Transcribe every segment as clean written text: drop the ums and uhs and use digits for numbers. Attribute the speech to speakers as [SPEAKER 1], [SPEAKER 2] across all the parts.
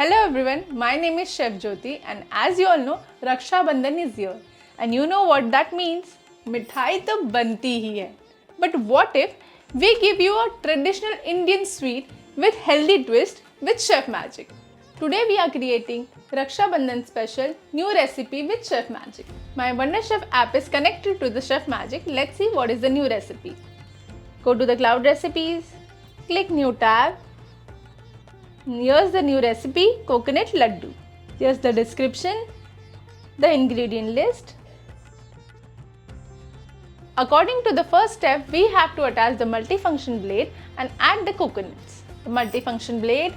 [SPEAKER 1] Hello everyone, my name is Chef Jyoti and as you all know, Raksha Bandhan is here. And you know what that means? Mithai to banti hi hai. But what if we give you a traditional Indian sweet with healthy twist with Chef Magic? Today we are creating Raksha Bandhan special new recipe with Chef Magic. My Wonderchef app is connected to the Chef Magic. Let's see what is the new recipe. Go to the cloud recipes, click new tab. Here's the new recipe, coconut laddu. Here's the description, the ingredient list. According to the first step, we have to attach the multifunction blade and add the coconuts. The multifunction blade,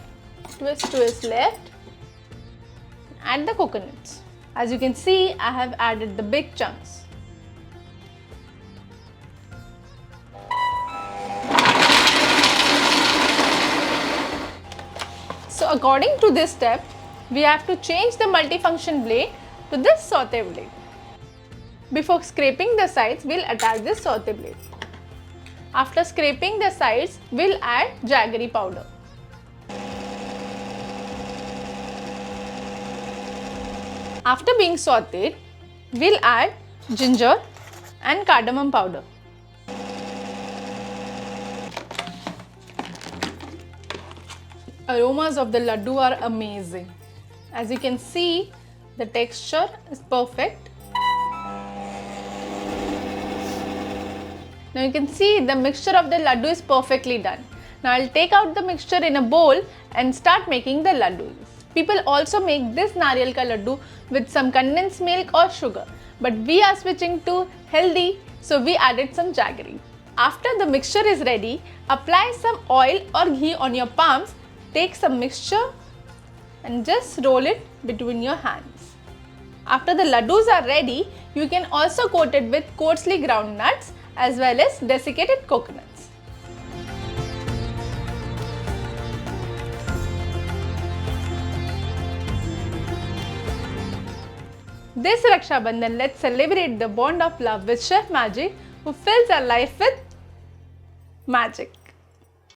[SPEAKER 1] twist to its left, add the coconuts. As you can see, I have added the big chunks. So according to this step, we have to change the multifunction blade to this saute blade. Before scraping the sides, we'll attach this saute blade. After scraping the sides, we'll add jaggery powder. After being sauteed, we'll add ginger and cardamom powder. Aromas of the laddu are amazing. As you can see, the texture is perfect. Now you can see the mixture of the laddu is perfectly done. Now I'll take out the mixture in a bowl and start making the laddus. People also make this nariyal ka laddu with some condensed milk or sugar. But we are switching to healthy, so we added some jaggery. After the mixture is ready, apply some oil or ghee on your palms. Take some mixture and just roll it between your hands. After the laddus are ready, you can also coat it with coarsely ground nuts as well as desiccated coconuts. This Raksha Bandhan, let's celebrate the bond of love with Chef Magic, who fills our life with magic.